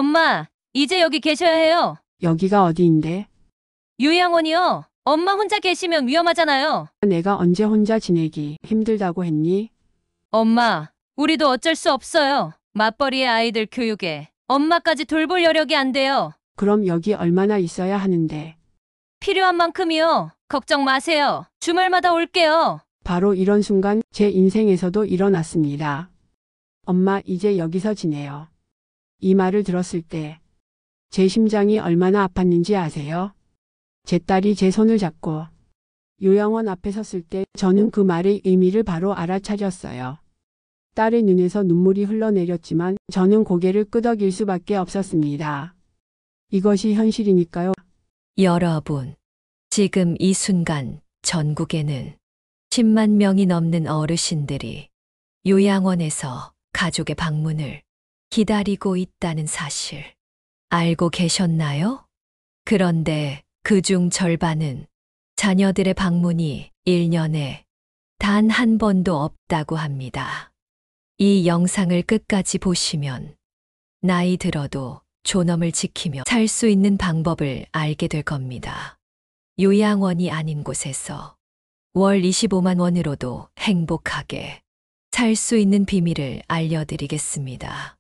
엄마, 이제 여기 계셔야 해요. 여기가 어디인데? 요양원이요. 엄마 혼자 계시면 위험하잖아요. 내가 언제 혼자 지내기 힘들다고 했니? 엄마, 우리도 어쩔 수 없어요. 맞벌이의 아이들 교육에 엄마까지 돌볼 여력이 안 돼요. 그럼 여기 얼마나 있어야 하는데? 필요한 만큼이요. 걱정 마세요. 주말마다 올게요. 바로 이런 순간 제 인생에서도 일어났습니다. 엄마, 이제 여기서 지내요. 이 말을 들었을 때 제 심장이 얼마나 아팠는지 아세요? 제 딸이 제 손을 잡고 요양원 앞에 섰을 때 저는 그 말의 의미를 바로 알아차렸어요. 딸의 눈에서 눈물이 흘러내렸지만 저는 고개를 끄덕일 수밖에 없었습니다. 이것이 현실이니까요. 여러분, 지금 이 순간 전국에는 10만 명이 넘는 어르신들이 요양원에서 가족의 방문을 기다리고 있다는 사실 알고 계셨나요? 그런데 그중 절반은 자녀들의 방문이 1년에 단 한 번도 없다고 합니다. 이 영상을 끝까지 보시면 나이 들어도 존엄을 지키며 살 수 있는 방법을 알게 될 겁니다. 요양원이 아닌 곳에서 월 25만 원으로도 행복하게 살 수 있는 비밀을 알려드리겠습니다.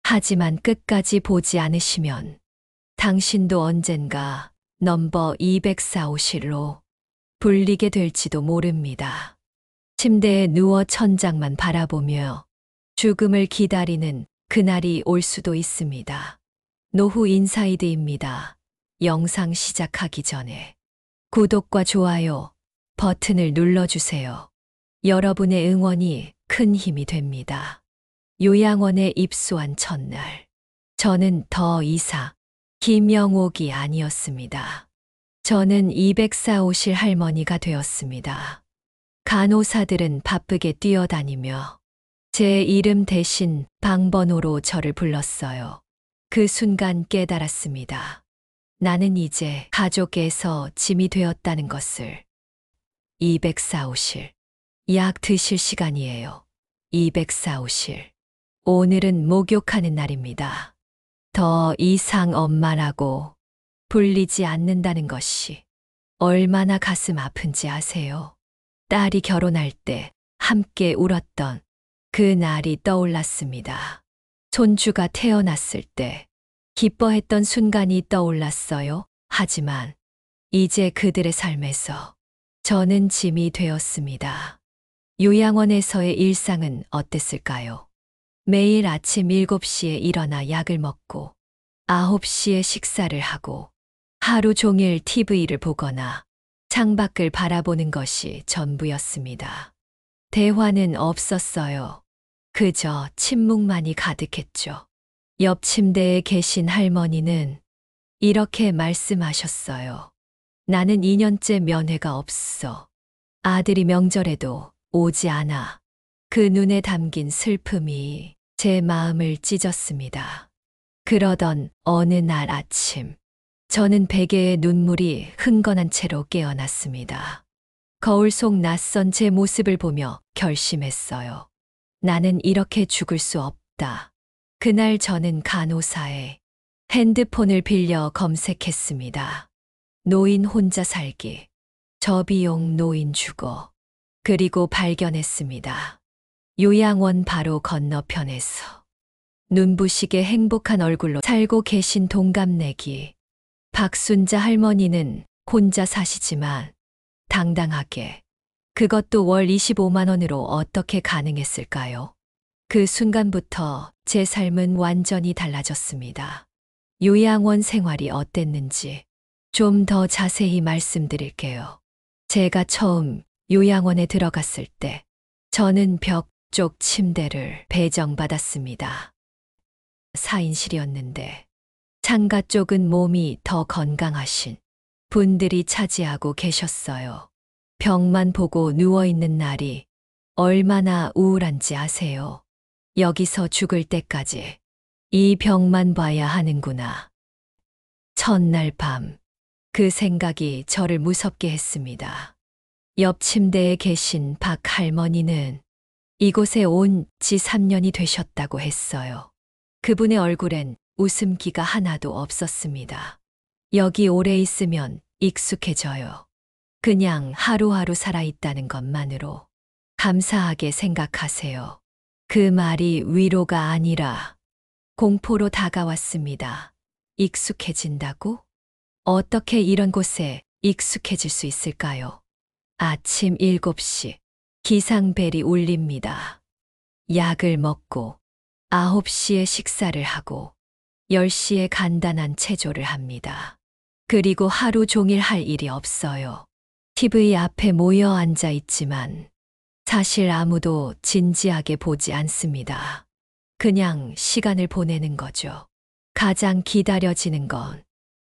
하지만 끝까지 보지 않으시면 당신도 언젠가 넘버 204호실로 불리게 될지도 모릅니다. 침대에 누워 천장만 바라보며 죽음을 기다리는 그날이 올 수도 있습니다. 노후 인사이드입니다. 영상 시작하기 전에 구독과 좋아요 버튼을 눌러주세요. 여러분의 응원이 큰 힘이 됩니다. 요양원에 입소한 첫날, 저는 더 이상 김영옥이 아니었습니다. 저는 204호실 할머니가 되었습니다. 간호사들은 바쁘게 뛰어다니며 제 이름 대신 방번호로 저를 불렀어요. 그 순간 깨달았습니다. 나는 이제 가족에서 짐이 되었다는 것을. 204호실. 약 드실 시간이에요. 204호실. 오늘은 목욕하는 날입니다. 더 이상 엄마라고 불리지 않는다는 것이 얼마나 가슴 아픈지 아세요? 딸이 결혼할 때 함께 울었던 그 날이 떠올랐습니다. 손주가 태어났을 때 기뻐했던 순간이 떠올랐어요. 하지만 이제 그들의 삶에서 저는 짐이 되었습니다. 요양원에서의 일상은 어땠을까요? 매일 아침 7시에 일어나 약을 먹고 9시에 식사를 하고 하루 종일 TV를 보거나 창밖을 바라보는 것이 전부였습니다. 대화는 없었어요. 그저 침묵만이 가득했죠. 옆 침대에 계신 할머니는 이렇게 말씀하셨어요. 나는 2년째 면회가 없어. 아들이 명절에도 오지 않아. 그 눈에 담긴 슬픔이 제 마음을 찢었습니다. 그러던 어느 날 아침, 저는 베개에 눈물이 흥건한 채로 깨어났습니다. 거울 속 낯선 제 모습을 보며 결심했어요. 나는 이렇게 죽을 수 없다. 그날 저는 간호사의 핸드폰을 빌려 검색했습니다. 노인 혼자 살기, 저비용 노인 주거, 그리고 발견했습니다. 요양원 바로 건너편에서 눈부시게 행복한 얼굴로 살고 계신 동갑내기 박순자 할머니는 혼자 사시지만 당당하게, 그것도 월 25만 원으로 어떻게 가능했을까요? 그 순간부터 제 삶은 완전히 달라졌습니다. 요양원 생활이 어땠는지 좀 더 자세히 말씀드릴게요. 제가 처음 요양원에 들어갔을 때 저는 벽 쪽 침대를 배정받았습니다. 4인실이었는데 창가 쪽은 몸이 더 건강하신 분들이 차지하고 계셨어요. 벽만 보고 누워있는 날이 얼마나 우울한지 아세요? 여기서 죽을 때까지 이 벽만 봐야 하는구나. 첫날 밤, 그 생각이 저를 무섭게 했습니다. 옆 침대에 계신 박 할머니는 이곳에 온 지 3년이 되셨다고 했어요. 그분의 얼굴엔 웃음기가 하나도 없었습니다. 여기 오래 있으면 익숙해져요. 그냥 하루하루 살아있다는 것만으로 감사하게 생각하세요. 그 말이 위로가 아니라 공포로 다가왔습니다. 익숙해진다고? 어떻게 이런 곳에 익숙해질 수 있을까요? 아침 7시 기상벨이 울립니다. 약을 먹고 9시에 식사를 하고 10시에 간단한 체조를 합니다. 그리고 하루 종일 할 일이 없어요. TV 앞에 모여 앉아 있지만 사실 아무도 진지하게 보지 않습니다. 그냥 시간을 보내는 거죠. 가장 기다려지는 건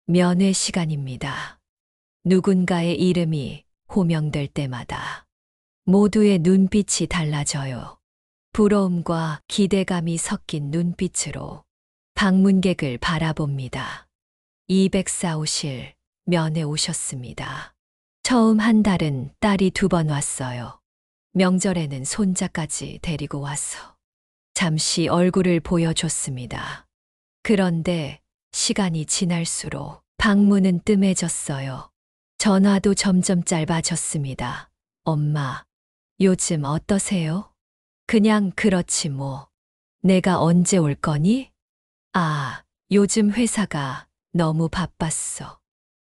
면회 시간입니다. 누군가의 이름이 호명될 때마다 모두의 눈빛이 달라져요. 부러움과 기대감이 섞인 눈빛으로 방문객을 바라봅니다. 204호실 면회 오셨습니다. 처음 한 달은 딸이 2번 왔어요. 명절에는 손자까지 데리고 와서 잠시 얼굴을 보여줬습니다. 그런데 시간이 지날수록 방문은 뜸해졌어요. 전화도 점점 짧아졌습니다. 엄마, 요즘 어떠세요? 그냥 그렇지 뭐. 내가 언제 올 거니? 아, 요즘 회사가 너무 바빴어.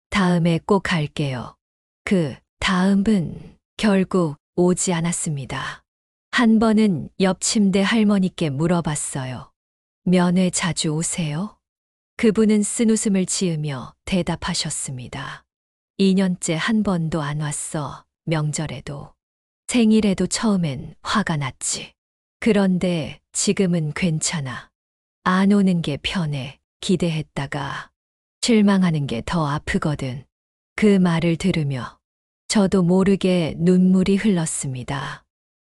다음에 꼭 갈게요. 그 다음은 결국 오지 않았습니다. 한 번은 옆 침대 할머니께 물어봤어요. 면회 자주 오세요? 그분은 쓴웃음을 지으며 대답하셨습니다. 2년째 한 번도 안 왔어. 명절에도. 생일에도 처음엔 화가 났지. 그런데 지금은 괜찮아. 안 오는 게 편해. 기대했다가 실망하는 게 더 아프거든. 그 말을 들으며 저도 모르게 눈물이 흘렀습니다.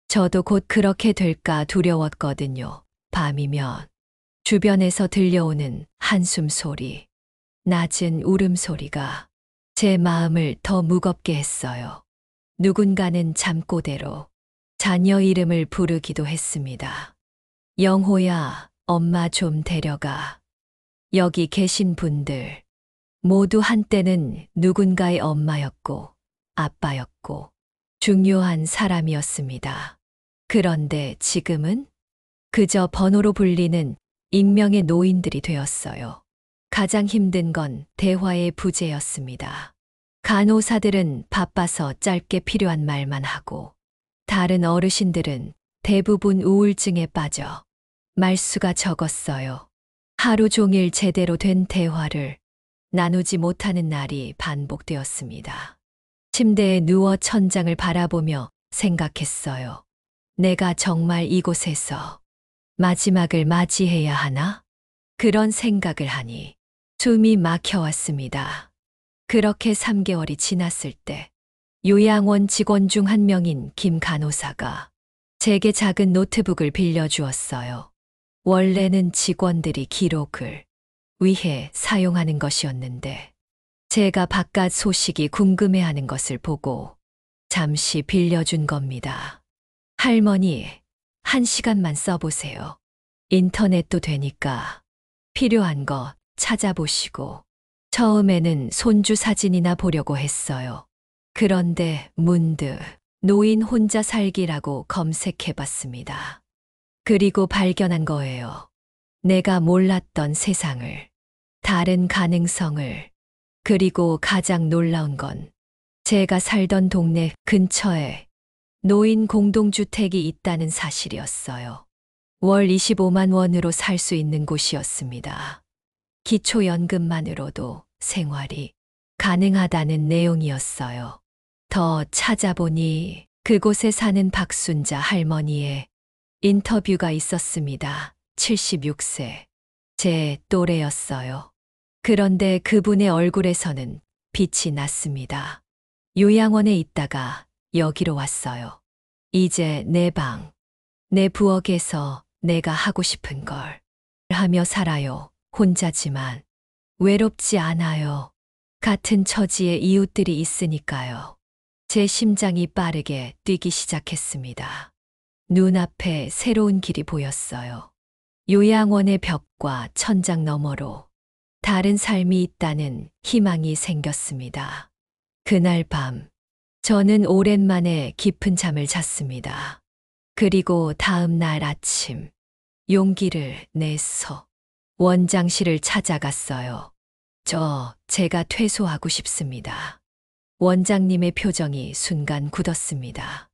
저도 곧 그렇게 될까 두려웠거든요. 밤이면 주변에서 들려오는 한숨 소리, 낮은 울음소리가 제 마음을 더 무겁게 했어요. 누군가는 잠꼬대로 자녀 이름을 부르기도 했습니다. 영호야, 엄마 좀 데려가. 여기 계신 분들 모두 한때는 누군가의 엄마였고 아빠였고 중요한 사람이었습니다. 그런데 지금은 그저 번호로 불리는 익명의 노인들이 되었어요. 가장 힘든 건 대화의 부재였습니다. 간호사들은 바빠서 짧게 필요한 말만 하고 다른 어르신들은 대부분 우울증에 빠져 말수가 적었어요. 하루 종일 제대로 된 대화를 나누지 못하는 날이 반복되었습니다. 침대에 누워 천장을 바라보며 생각했어요. 내가 정말 이곳에서 마지막을 맞이해야 하나? 그런 생각을 하니 숨이 막혀왔습니다. 그렇게 3개월이 지났을 때 요양원 직원 중 한 명인 김 간호사가 제게 작은 노트북을 빌려주었어요. 원래는 직원들이 기록을 위해 사용하는 것이었는데 제가 바깥 소식이 궁금해하는 것을 보고 잠시 빌려준 겁니다. 할머니, 1시간만 써보세요. 인터넷도 되니까 필요한 거 찾아보시고. 처음에는 손주 사진이나 보려고 했어요. 그런데 문득 노인 혼자 살기라고 검색해봤습니다. 그리고 발견한 거예요. 내가 몰랐던 세상을, 다른 가능성을, 그리고 가장 놀라운 건 제가 살던 동네 근처에 노인 공동주택이 있다는 사실이었어요. 월 25만 원으로 살 수 있는 곳이었습니다. 기초연금만으로도 생활이 가능하다는 내용이었어요. 더 찾아보니 그곳에 사는 박순자 할머니의 인터뷰가 있었습니다. 76세. 제 또래였어요. 그런데 그분의 얼굴에서는 빛이 났습니다. 요양원에 있다가 여기로 왔어요. 이제 내 방, 내 부엌에서 내가 하고 싶은 걸 하며 살아요. 혼자지만 외롭지 않아요. 같은 처지의 이웃들이 있으니까요. 제 심장이 빠르게 뛰기 시작했습니다. 눈앞에 새로운 길이 보였어요. 요양원의 벽과 천장 너머로 다른 삶이 있다는 희망이 생겼습니다. 그날 밤, 저는 오랜만에 깊은 잠을 잤습니다. 그리고 다음 날 아침, 용기를 내서 원장실을 찾아갔어요. 제가 퇴소하고 싶습니다. 원장님의 표정이 순간 굳었습니다.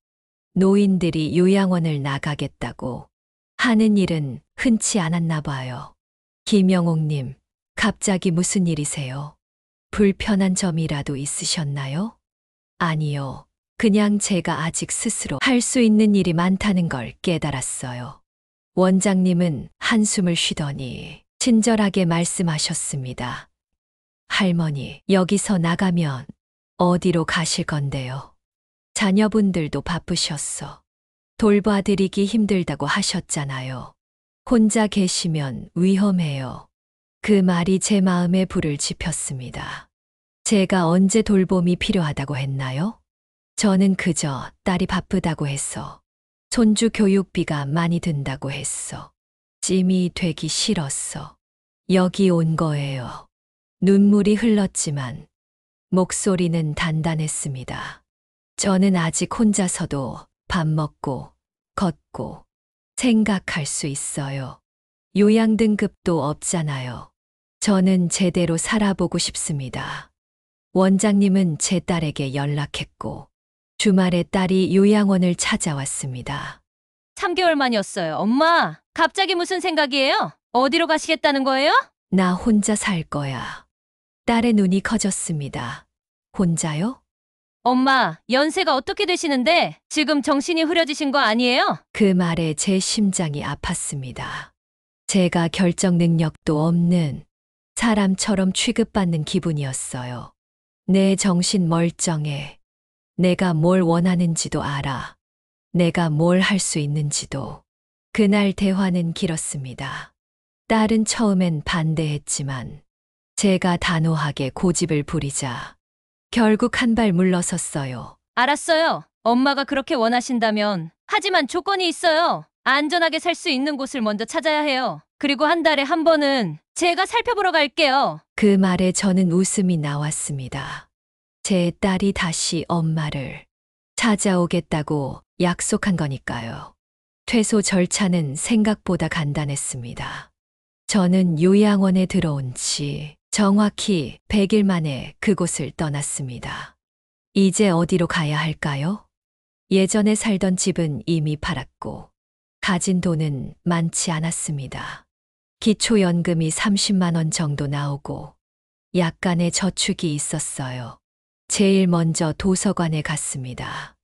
노인들이 요양원을 나가겠다고 하는 일은 흔치 않았나 봐요. 김영옥님, 갑자기 무슨 일이세요? 불편한 점이라도 있으셨나요? 아니요. 그냥 제가 아직 스스로 할 수 있는 일이 많다는 걸 깨달았어요. 원장님은 한숨을 쉬더니 친절하게 말씀하셨습니다. 할머니, 여기서 나가면 어디로 가실 건데요? 자녀분들도 바쁘셨어. 돌봐드리기 힘들다고 하셨잖아요. 혼자 계시면 위험해요. 그 말이 제 마음에 불을 지폈습니다. 제가 언제 돌봄이 필요하다고 했나요? 저는 그저 딸이 바쁘다고 해서, 손주 교육비가 많이 든다고 했어, 찜이 되기 싫었어, 여기 온 거예요. 눈물이 흘렀지만 목소리는 단단했습니다. 저는 아직 혼자서도 밥 먹고, 걷고, 생각할 수 있어요. 요양 등급도 없잖아요. 저는 제대로 살아보고 싶습니다. 원장님은 제 딸에게 연락했고, 주말에 딸이 요양원을 찾아왔습니다. 3개월 만이었어요. 엄마, 갑자기 무슨 생각이에요? 어디로 가시겠다는 거예요? 나 혼자 살 거야. 딸의 눈이 커졌습니다. 혼자요? 엄마, 연세가 어떻게 되시는데 지금 정신이 흐려지신 거 아니에요? 그 말에 제 심장이 아팠습니다. 제가 결정 능력도 없는 사람처럼 취급받는 기분이었어요. 내 정신 멀쩡해. 내가 뭘 원하는지도 알아. 내가 뭘 할 수 있는지도. 그날 대화는 길었습니다. 딸은 처음엔 반대했지만 제가 단호하게 고집을 부리자 결국 한 발 물러섰어요. 알았어요. 엄마가 그렇게 원하신다면. 하지만 조건이 있어요. 안전하게 살 수 있는 곳을 먼저 찾아야 해요. 그리고 한 달에 한 번은 제가 살펴보러 갈게요. 그 말에 저는 웃음이 나왔습니다. 제 딸이 다시 엄마를 찾아오겠다고 약속한 거니까요. 퇴소 절차는 생각보다 간단했습니다. 저는 요양원에 들어온 지 정확히 100일 만에 그곳을 떠났습니다. 이제 어디로 가야 할까요? 예전에 살던 집은 이미 팔았고, 가진 돈은 많지 않았습니다. 기초연금이 30만 원 정도 나오고, 약간의 저축이 있었어요. 제일 먼저 도서관에 갔습니다.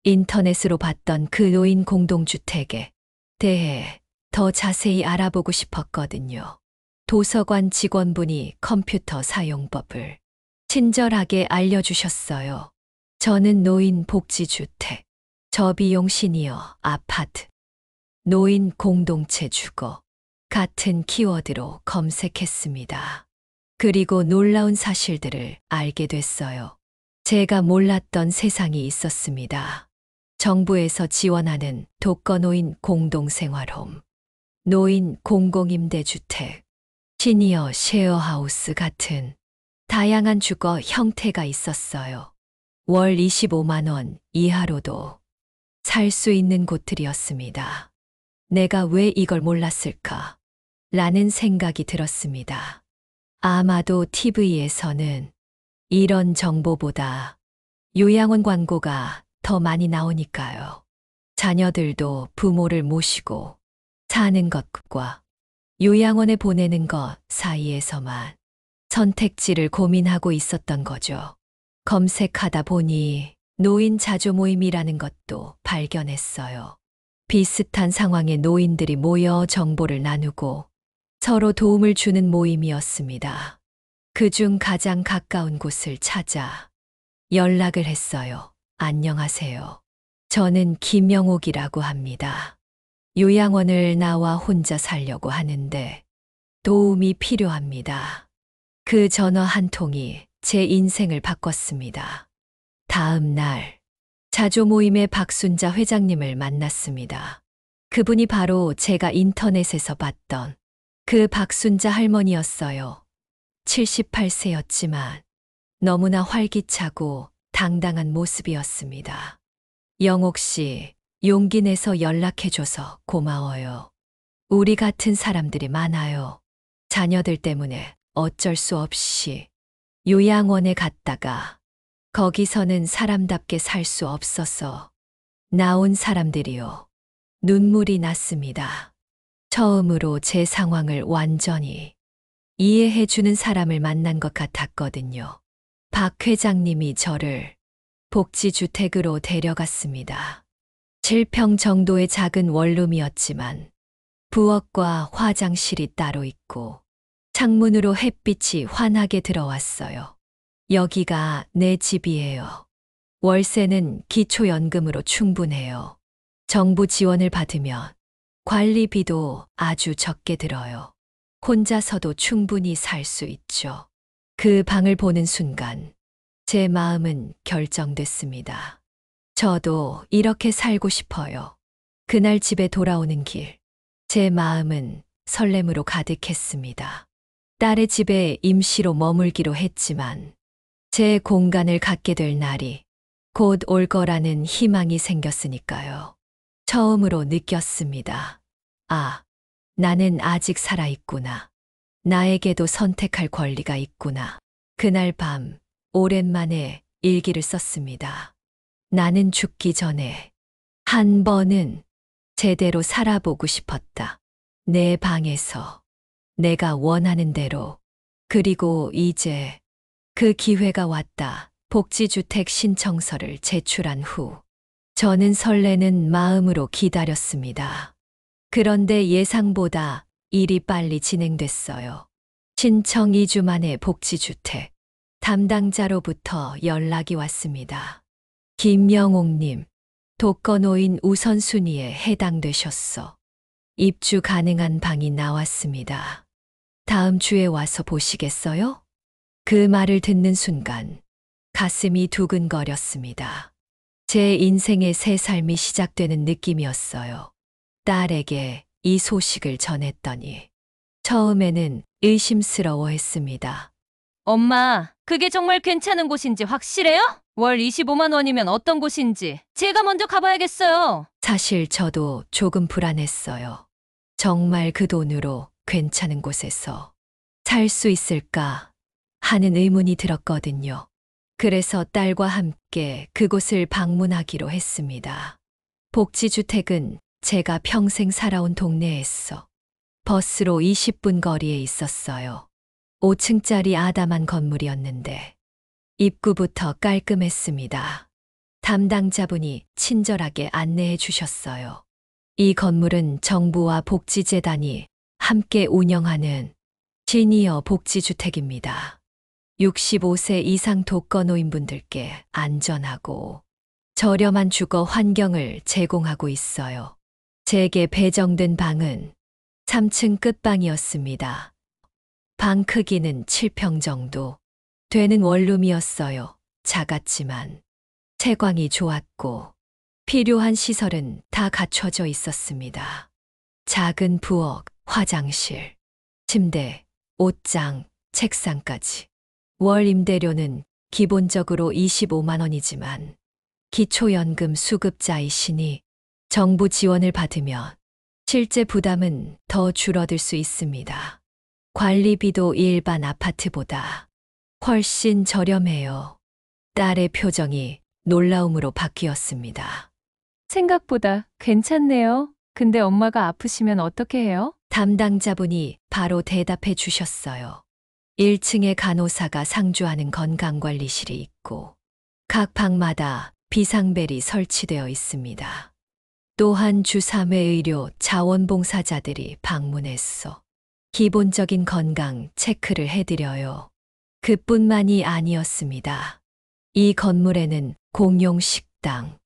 인터넷으로 봤던 그 노인 공동주택에 대해 더 자세히 알아보고 싶었거든요. 도서관 직원분이 컴퓨터 사용법을 친절하게 알려주셨어요. 저는 노인 복지주택, 저비용 시니어 아파트, 노인 공동체 주거 같은 키워드로 검색했습니다. 그리고 놀라운 사실들을 알게 됐어요. 제가 몰랐던 세상이 있었습니다. 정부에서 지원하는 독거노인 공동생활홈, 노인 공공임대주택, 시니어 쉐어하우스 같은 다양한 주거 형태가 있었어요. 월 25만 원 이하로도 살 수 있는 곳들이었습니다. 내가 왜 이걸 몰랐을까? 라는 생각이 들었습니다. 아마도 TV에서는 이런 정보보다 요양원 광고가 더 많이 나오니까요. 자녀들도 부모를 모시고 사는 것과 요양원에 보내는 것 사이에서만 선택지를 고민하고 있었던 거죠. 검색하다 보니 노인 자조 모임이라는 것도 발견했어요. 비슷한 상황의 노인들이 모여 정보를 나누고 서로 도움을 주는 모임이었습니다. 그중 가장 가까운 곳을 찾아 연락을 했어요. 안녕하세요. 저는 김영옥이라고 합니다. 요양원을 나와 혼자 살려고 하는데 도움이 필요합니다. 그 전화 한 통이 제 인생을 바꿨습니다. 다음 날 자조 모임의 박순자 회장님을 만났습니다. 그분이 바로 제가 인터넷에서 봤던 그 박순자 할머니였어요. 78세였지만 너무나 활기차고 당당한 모습이었습니다. 영옥 씨, 용기 내서 연락해줘서 고마워요. 우리 같은 사람들이 많아요. 자녀들 때문에 어쩔 수 없이 요양원에 갔다가 거기서는 사람답게 살 수 없어서 나온 사람들이요. 눈물이 났습니다. 처음으로 제 상황을 완전히 이해해주는 사람을 만난 것 같았거든요. 박 회장님이 저를 복지주택으로 데려갔습니다. 7평 정도의 작은 원룸이었지만 부엌과 화장실이 따로 있고 창문으로 햇빛이 환하게 들어왔어요. 여기가 내 집이에요. 월세는 기초연금으로 충분해요. 정부 지원을 받으면 관리비도 아주 적게 들어요. 혼자서도 충분히 살 수 있죠. 그 방을 보는 순간 제 마음은 결정됐습니다. 저도 이렇게 살고 싶어요. 그날 집에 돌아오는 길, 제 마음은 설렘으로 가득했습니다. 딸의 집에 임시로 머물기로 했지만 제 공간을 갖게 될 날이 곧 올 거라는 희망이 생겼으니까요. 처음으로 느꼈습니다. 아, 나는 아직 살아있구나. 나에게도 선택할 권리가 있구나. 그날 밤 오랜만에 일기를 썼습니다. 나는 죽기 전에 한 번은 제대로 살아보고 싶었다. 내 방에서 내가 원하는 대로. 그리고 이제 그 기회가 왔다. 복지주택 신청서를 제출한 후 저는 설레는 마음으로 기다렸습니다. 그런데 예상보다 일이 빨리 진행됐어요. 신청 2주 만에 복지주택 담당자로부터 연락이 왔습니다. 김명옥님, 독거노인 우선순위에 해당되셨어. 입주 가능한 방이 나왔습니다. 다음 주에 와서 보시겠어요? 그 말을 듣는 순간 가슴이 두근거렸습니다. 제 인생의 새 삶이 시작되는 느낌이었어요. 딸에게 이 소식을 전했더니 처음에는 의심스러워했습니다. 엄마, 그게 정말 괜찮은 곳인지 확실해요? 월 25만 원이면 어떤 곳인지 제가 먼저 가봐야겠어요. 사실 저도 조금 불안했어요. 정말 그 돈으로 괜찮은 곳에서 살 수 있을까 하는 의문이 들었거든요. 그래서 딸과 함께 그곳을 방문하기로 했습니다. 복지주택은 제가 평생 살아온 동네에서 버스로 20분 거리에 있었어요. 5층짜리 아담한 건물이었는데 입구부터 깔끔했습니다. 담당자분이 친절하게 안내해 주셨어요. 이 건물은 정부와 복지재단이 함께 운영하는 시니어 복지주택입니다. 65세 이상 독거노인분들께 안전하고 저렴한 주거 환경을 제공하고 있어요. 제게 배정된 방은 3층 끝방이었습니다. 방 크기는 7평 정도 되는 원룸이었어요. 작았지만 채광이 좋았고 필요한 시설은 다 갖춰져 있었습니다. 작은 부엌, 화장실, 침대, 옷장, 책상까지. 월 임대료는 기본적으로 25만 원이지만 기초연금 수급자이시니 정부 지원을 받으면 실제 부담은 더 줄어들 수 있습니다. 관리비도 일반 아파트보다 훨씬 저렴해요. 딸의 표정이 놀라움으로 바뀌었습니다. 생각보다 괜찮네요. 근데 엄마가 아프시면 어떻게 해요? 담당자분이 바로 대답해 주셨어요. 1층에 간호사가 상주하는 건강관리실이 있고 각 방마다 비상벨이 설치되어 있습니다. 또한 주 3회 의료 자원봉사자들이 방문해서 기본적인 건강 체크를 해드려요. 그뿐만이 아니었습니다. 이 건물에는 공용 식당,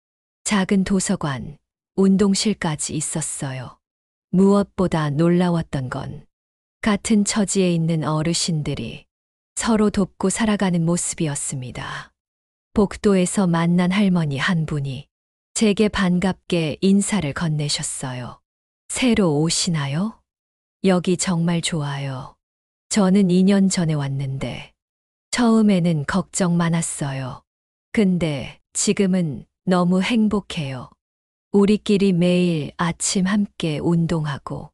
작은 도서관, 운동실까지 있었어요. 무엇보다 놀라웠던 건 같은 처지에 있는 어르신들이 서로 돕고 살아가는 모습이었습니다. 복도에서 만난 할머니 한 분이 제게 반갑게 인사를 건네셨어요. 새로 오시나요? 여기 정말 좋아요. 저는 2년 전에 왔는데 처음에는 걱정 많았어요. 근데 지금은 너무 행복해요. 우리끼리 매일 아침 함께 운동하고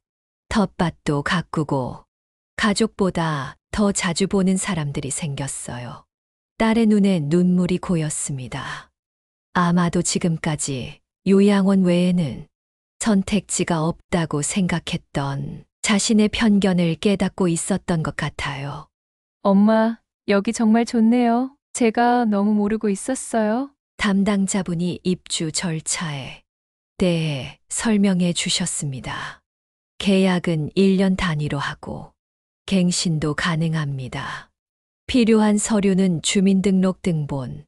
텃밭도 가꾸고 가족보다 더 자주 보는 사람들이 생겼어요. 딸의 눈에 눈물이 고였습니다. 아마도 지금까지 요양원 외에는 선택지가 없다고 생각했던 자신의 편견을 깨닫고 있었던 것 같아요. 엄마, 여기 정말 좋네요. 제가 너무 모르고 있었어요. 담당자분이 입주 절차에 대해 설명해 주셨습니다. 계약은 1년 단위로 하고 갱신도 가능합니다. 필요한 서류는 주민등록등본,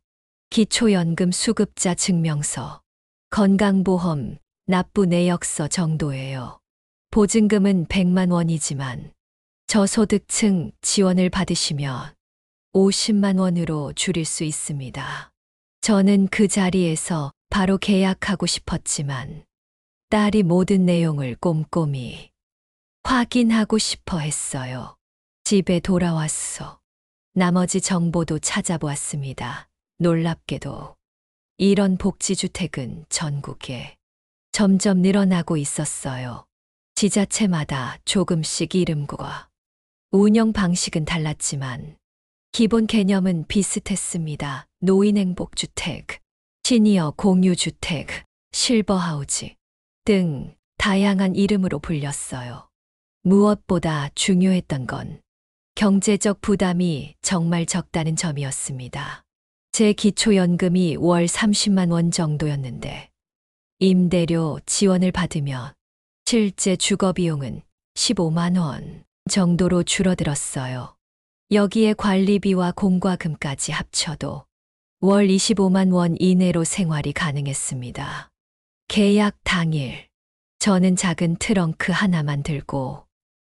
기초연금 수급자 증명서, 건강보험, 납부 내역서 정도예요. 보증금은 100만 원이지만 저소득층 지원을 받으시면 50만 원으로 줄일 수 있습니다. 저는 그 자리에서 바로 계약하고 싶었지만 딸이 모든 내용을 꼼꼼히 확인하고 싶어 했어요. 집에 돌아왔어. 나머지 정보도 찾아보았습니다. 놀랍게도 이런 복지주택은 전국에 점점 늘어나고 있었어요. 지자체마다 조금씩 이름과 운영 방식은 달랐지만 기본 개념은 비슷했습니다. 노인행복주택, 시니어 공유주택, 실버하우지 등 다양한 이름으로 불렸어요. 무엇보다 중요했던 건 경제적 부담이 정말 적다는 점이었습니다. 제 기초연금이 월 30만 원 정도였는데 임대료 지원을 받으며 실제 주거비용은 15만 원 정도로 줄어들었어요. 여기에 관리비와 공과금까지 합쳐도 월 25만 원 이내로 생활이 가능했습니다. 계약 당일, 저는 작은 트렁크 하나만 들고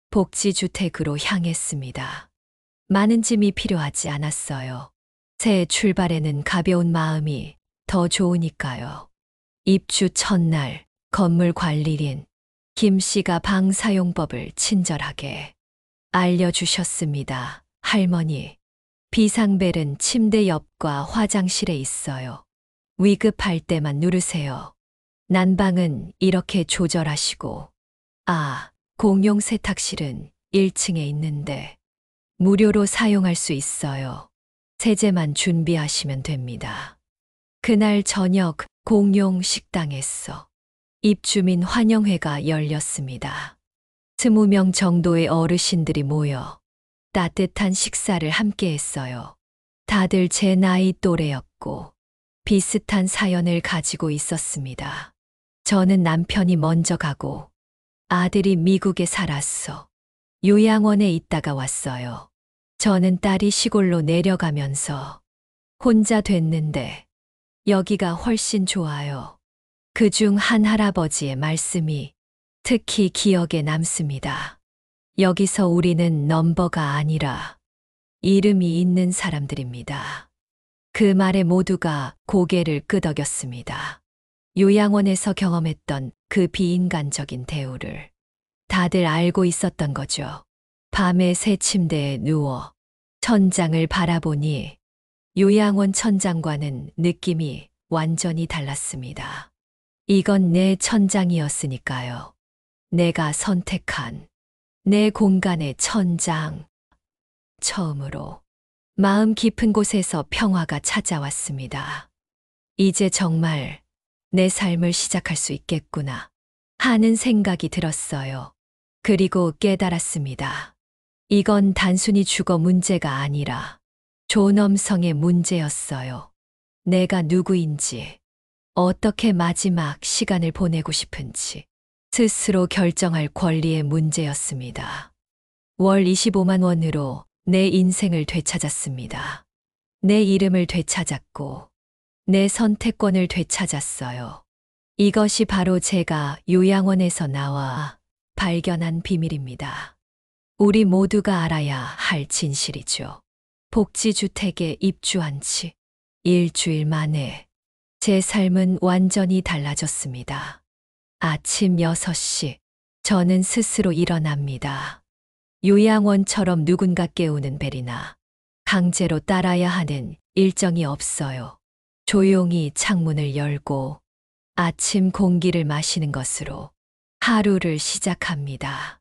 복지주택으로 향했습니다. 많은 짐이 필요하지 않았어요. 새 출발에는 가벼운 마음이 더 좋으니까요. 입주 첫날, 건물 관리인 김 씨가 방 사용법을 친절하게 알려주셨습니다. 할머니, 비상벨은 침대 옆과 화장실에 있어요. 위급할 때만 누르세요. 난방은 이렇게 조절하시고, 공용 세탁실은 1층에 있는데 무료로 사용할 수 있어요. 세제만 준비하시면 됩니다. 그날 저녁 공용 식당에서 입주민 환영회가 열렸습니다. 20명 정도의 어르신들이 모여 따뜻한 식사를 함께 했어요. 다들 제 나이 또래였고 비슷한 사연을 가지고 있었습니다. 저는 남편이 먼저 가고 아들이 미국에 살았어. 요양원에 있다가 왔어요. 저는 딸이 시골로 내려가면서 혼자 됐는데 여기가 훨씬 좋아요. 그중 한 할아버지의 말씀이 특히 기억에 남습니다. 여기서 우리는 넘버가 아니라 이름이 있는 사람들입니다. 그 말에 모두가 고개를 끄덕였습니다. 요양원에서 경험했던 그 비인간적인 대우를 다들 알고 있었던 거죠. 밤에 새 침대에 누워 천장을 바라보니 요양원 천장과는 느낌이 완전히 달랐습니다. 이건 내 천장이었으니까요. 내가 선택한 내 공간의 천장. 처음으로 마음 깊은 곳에서 평화가 찾아왔습니다. 이제 정말 내 삶을 시작할 수 있겠구나 하는 생각이 들었어요. 그리고 깨달았습니다. 이건 단순히 주거 문제가 아니라 존엄성의 문제였어요. 내가 누구인지, 어떻게 마지막 시간을 보내고 싶은지 스스로 결정할 권리의 문제였습니다. 월 25만 원으로 내 인생을 되찾았습니다. 내 이름을 되찾았고 내 선택권을 되찾았어요. 이것이 바로 제가 요양원에서 나와 발견한 비밀입니다. 우리 모두가 알아야 할 진실이죠. 복지주택에 입주한 지 일주일 만에 제 삶은 완전히 달라졌습니다. 아침 6시 저는 스스로 일어납니다. 요양원처럼 누군가 깨우는 벨이나 강제로 따라야 하는 일정이 없어요. 조용히 창문을 열고 아침 공기를 마시는 것으로 하루를 시작합니다.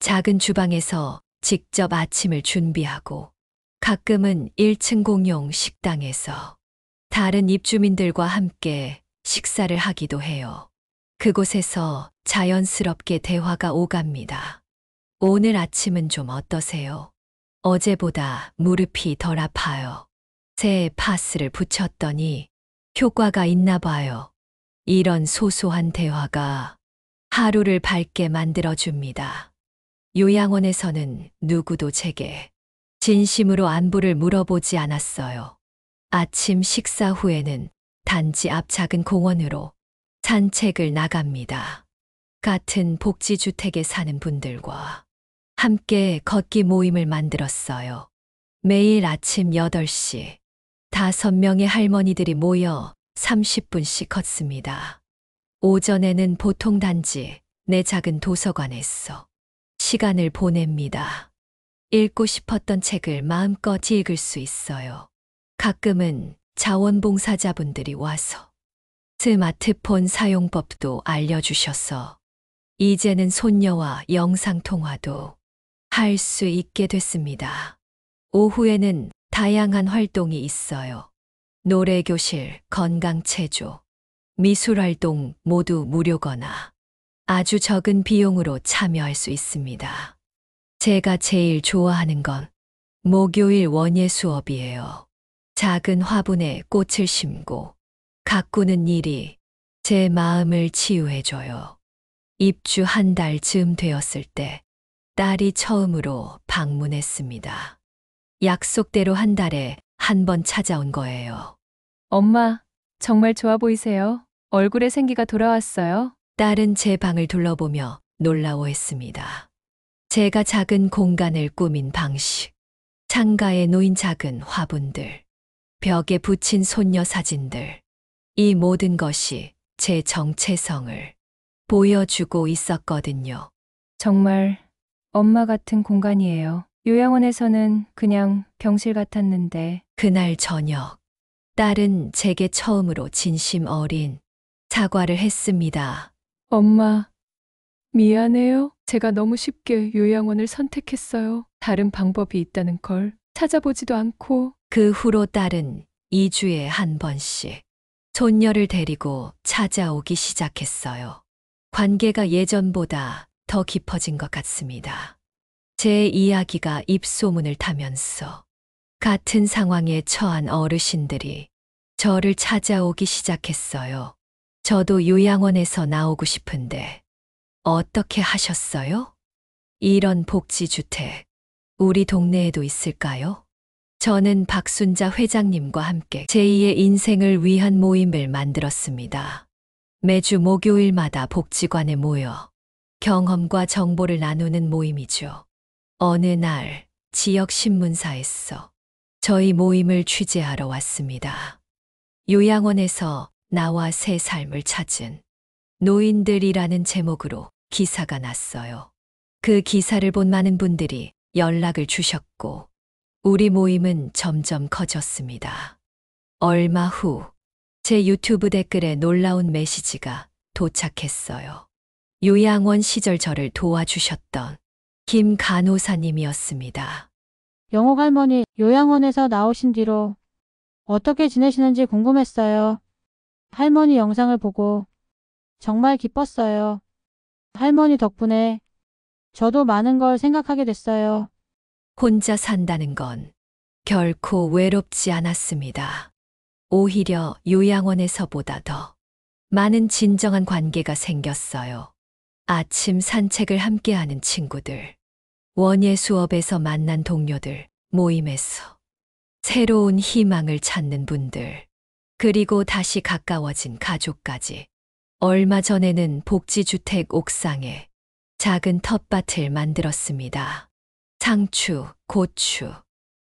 작은 주방에서 직접 아침을 준비하고 가끔은 1층 공용 식당에서 다른 입주민들과 함께 식사를 하기도 해요. 그곳에서 자연스럽게 대화가 오갑니다. 오늘 아침은 좀 어떠세요? 어제보다 무릎이 덜 아파요. 새 파스를 붙였더니 효과가 있나 봐요. 이런 소소한 대화가 하루를 밝게 만들어줍니다. 요양원에서는 누구도 제게 진심으로 안부를 물어보지 않았어요. 아침 식사 후에는 단지 앞 작은 공원으로 산책을 나갑니다. 같은 복지주택에 사는 분들과 함께 걷기 모임을 만들었어요. 매일 아침 8시 5명의 할머니들이 모여 30분씩 걷습니다. 오전에는 보통 단지 내 작은 도서관에서 시간을 보냅니다. 읽고 싶었던 책을 마음껏 읽을 수 있어요. 가끔은 자원봉사자분들이 와서 스마트폰 사용법도 알려주셔서 이제는 손녀와 영상통화도 할 수 있게 됐습니다. 오후에는 다양한 활동이 있어요. 노래교실, 건강체조, 미술활동 모두 무료거나 아주 적은 비용으로 참여할 수 있습니다. 제가 제일 좋아하는 건 목요일 원예 수업이에요. 작은 화분에 꽃을 심고 가꾸는 일이 제 마음을 치유해줘요. 입주 한 달 즈음 되었을 때 딸이 처음으로 방문했습니다. 약속대로 한 달에 한 번 찾아온 거예요. 엄마, 정말 좋아 보이세요. 얼굴에 생기가 돌아왔어요. 딸은 제 방을 둘러보며 놀라워했습니다. 제가 작은 공간을 꾸민 방식, 창가에 놓인 작은 화분들, 벽에 붙인 손녀 사진들, 이 모든 것이 제 정체성을 보여주고 있었거든요. 정말 엄마 같은 공간이에요. 요양원에서는 그냥 병실 같았는데. 그날 저녁, 딸은 제게 처음으로 진심 어린 사과를 했습니다. 엄마, 미안해요. 제가 너무 쉽게 요양원을 선택했어요. 다른 방법이 있다는 걸 찾아보지도 않고. 그 후로 딸은 2주에 한 번씩 손녀를 데리고 찾아오기 시작했어요. 관계가 예전보다 더 깊어진 것 같습니다. 제 이야기가 입소문을 타면서 같은 상황에 처한 어르신들이 저를 찾아오기 시작했어요. 저도 요양원에서 나오고 싶은데 어떻게 하셨어요? 이런 복지주택, 우리 동네에도 있을까요? 저는 박순자 회장님과 함께 제2의 인생을 위한 모임을 만들었습니다. 매주 목요일마다 복지관에 모여 경험과 정보를 나누는 모임이죠. 어느 날 지역 신문사에서 저희 모임을 취재하러 왔습니다. 요양원에서 나와 새 삶을 찾은 노인들이라는 제목으로 기사가 났어요. 그 기사를 본 많은 분들이 연락을 주셨고 우리 모임은 점점 커졌습니다. 얼마 후 제 유튜브 댓글에 놀라운 메시지가 도착했어요. 요양원 시절 저를 도와주셨던 김 간호사님이었습니다. 영옥 할머니, 요양원에서 나오신 뒤로 어떻게 지내시는지 궁금했어요. 할머니 영상을 보고 정말 기뻤어요. 할머니 덕분에 저도 많은 걸 생각하게 됐어요. 혼자 산다는 건 결코 외롭지 않았습니다. 오히려 요양원에서보다 더 많은 진정한 관계가 생겼어요. 아침 산책을 함께하는 친구들, 원예 수업에서 만난 동료들, 모임에서 새로운 희망을 찾는 분들, 그리고 다시 가까워진 가족까지. 얼마 전에는 복지주택 옥상에 작은 텃밭을 만들었습니다. 상추, 고추,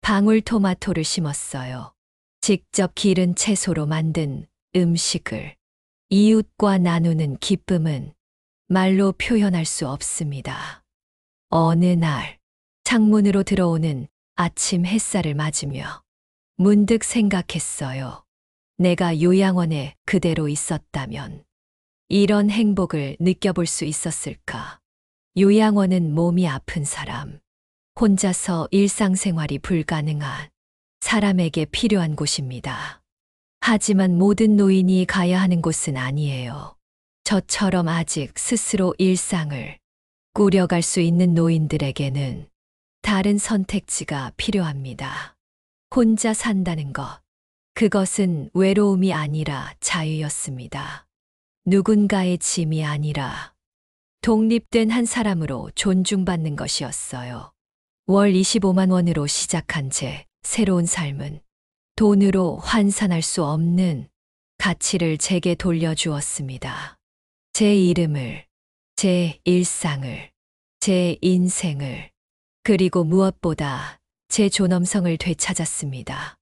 방울토마토를 심었어요. 직접 기른 채소로 만든 음식을 이웃과 나누는 기쁨은 말로 표현할 수 없습니다. 어느 날 창문으로 들어오는 아침 햇살을 맞으며 문득 생각했어요. 내가 요양원에 그대로 있었다면 이런 행복을 느껴볼 수 있었을까? 요양원은 몸이 아픈 사람, 혼자서 일상생활이 불가능한 사람에게 필요한 곳입니다. 하지만 모든 노인이 가야 하는 곳은 아니에요. 저처럼 아직 스스로 일상을 꾸려갈 수 있는 노인들에게는 다른 선택지가 필요합니다. 혼자 산다는 것, 그것은 외로움이 아니라 자유였습니다. 누군가의 짐이 아니라 독립된 한 사람으로 존중받는 것이었어요. 월 25만 원으로 시작한 제 새로운 삶은 돈으로 환산할 수 없는 가치를 제게 돌려주었습니다. 제 이름을, 제 일상을, 제 인생을, 그리고 무엇보다 제 존엄성을 되찾았습니다.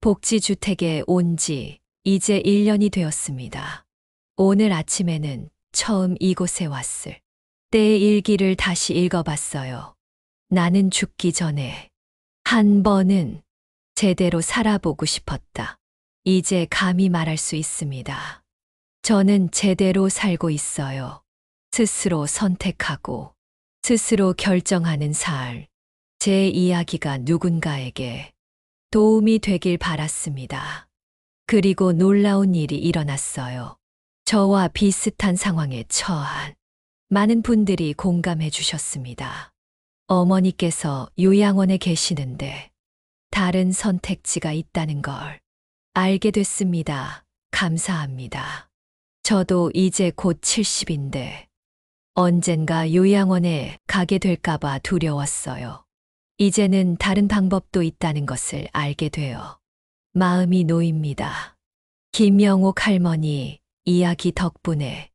복지주택에 온 지 이제 1년이 되었습니다. 오늘 아침에는 처음 이곳에 왔을 때의 일기를 다시 읽어봤어요. 나는 죽기 전에 한 번은 제대로 살아보고 싶었다. 이제 감히 말할 수 있습니다. 저는 제대로 살고 있어요. 스스로 선택하고 스스로 결정하는 삶. 제 이야기가 누군가에게 도움이 되길 바랐습니다. 그리고 놀라운 일이 일어났어요. 저와 비슷한 상황에 처한 많은 분들이 공감해 주셨습니다. 어머니께서 요양원에 계시는데 다른 선택지가 있다는 걸 알게 됐습니다. 감사합니다. 저도 이제 곧 70인데 언젠가 요양원에 가게 될까봐 두려웠어요. 이제는 다른 방법도 있다는 것을 알게 되어 마음이 놓입니다. 김영옥 할머니 이야기 덕분에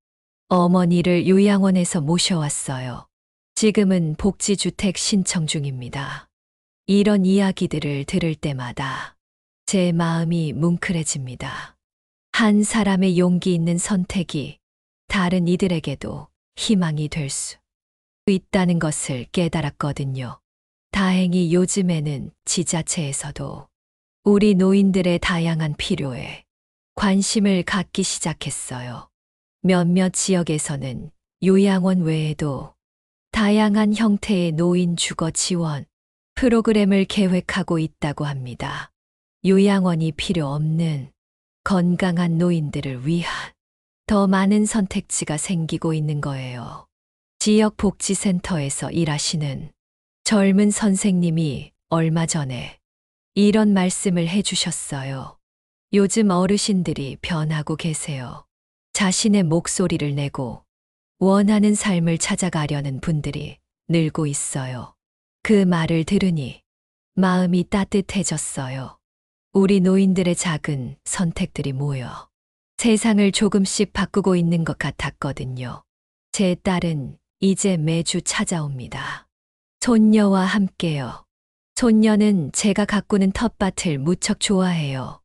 어머니를 요양원에서 모셔왔어요. 지금은 복지주택 신청 중입니다. 이런 이야기들을 들을 때마다 제 마음이 뭉클해집니다. 한 사람의 용기 있는 선택이 다른 이들에게도 희망이 될 수 있다는 것을 깨달았거든요. 다행히 요즘에는 지자체에서도 우리 노인들의 다양한 필요에 관심을 갖기 시작했어요. 몇몇 지역에서는 요양원 외에도 다양한 형태의 노인 주거 지원 프로그램을 계획하고 있다고 합니다. 요양원이 필요 없는 건강한 노인들을 위한 더 많은 선택지가 생기고 있는 거예요. 지역 복지센터에서 일하시는 젊은 선생님이 얼마 전에 이런 말씀을 해주셨어요. 요즘 어르신들이 변하고 계세요. 자신의 목소리를 내고 원하는 삶을 찾아가려는 분들이 늘고 있어요. 그 말을 들으니 마음이 따뜻해졌어요. 우리 노인들의 작은 선택들이 모여 세상을 조금씩 바꾸고 있는 것 같았거든요. 제 딸은 이제 매주 찾아옵니다. 손녀와 함께요. 손녀는 제가 가꾸는 텃밭을 무척 좋아해요.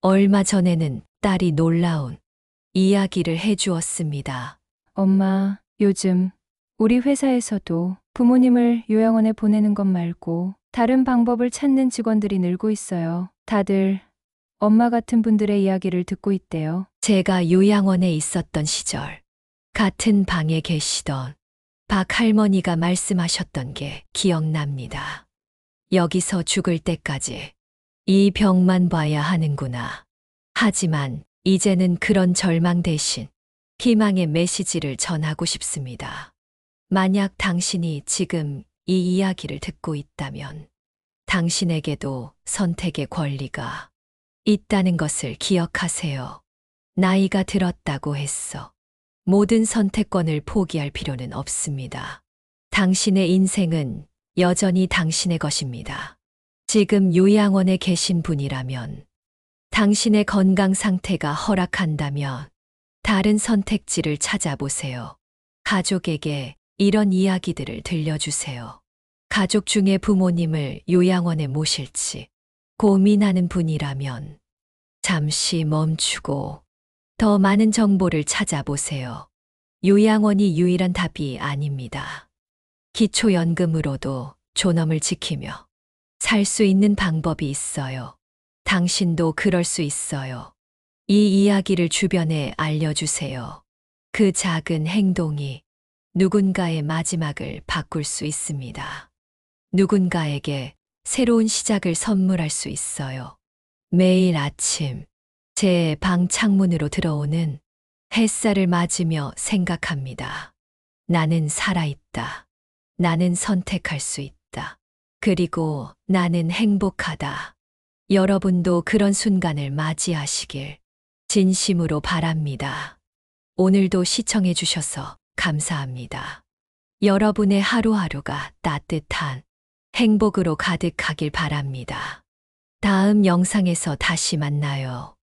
얼마 전에는 딸이 놀라운 이야기를 해주었습니다. 엄마, 요즘 우리 회사에서도 부모님을 요양원에 보내는 것 말고 다른 방법을 찾는 직원들이 늘고 있어요. 다들 엄마 같은 분들의 이야기를 듣고 있대요. 제가 요양원에 있었던 시절 같은 방에 계시던 박 할머니가 말씀하셨던 게 기억납니다. 여기서 죽을 때까지 이 병만 봐야 하는구나. 하지만 이제는 그런 절망 대신 희망의 메시지를 전하고 싶습니다. 만약 당신이 지금 이 이야기를 듣고 있다면 당신에게도 선택의 권리가 있다는 것을 기억하세요. 나이가 들었다고 해서 모든 선택권을 포기할 필요는 없습니다. 당신의 인생은 여전히 당신의 것입니다. 지금 요양원에 계신 분이라면 당신의 건강 상태가 허락한다면 다른 선택지를 찾아보세요. 가족에게 이런 이야기들을 들려주세요. 가족 중에 부모님을 요양원에 모실지 고민하는 분이라면 잠시 멈추고 더 많은 정보를 찾아보세요. 요양원이 유일한 답이 아닙니다. 기초연금으로도 존엄을 지키며 살 수 있는 방법이 있어요. 당신도 그럴 수 있어요. 이 이야기를 주변에 알려주세요. 그 작은 행동이 누군가의 마지막을 바꿀 수 있습니다. 누군가에게 새로운 시작을 선물할 수 있어요. 매일 아침 제 방 창문으로 들어오는 햇살을 맞으며 생각합니다. 나는 살아있다. 나는 선택할 수 있다. 그리고 나는 행복하다. 여러분도 그런 순간을 맞이하시길 진심으로 바랍니다. 오늘도 시청해 주셔서 감사합니다. 여러분의 하루하루가 따뜻한 행복으로 가득하길 바랍니다. 다음 영상에서 다시 만나요.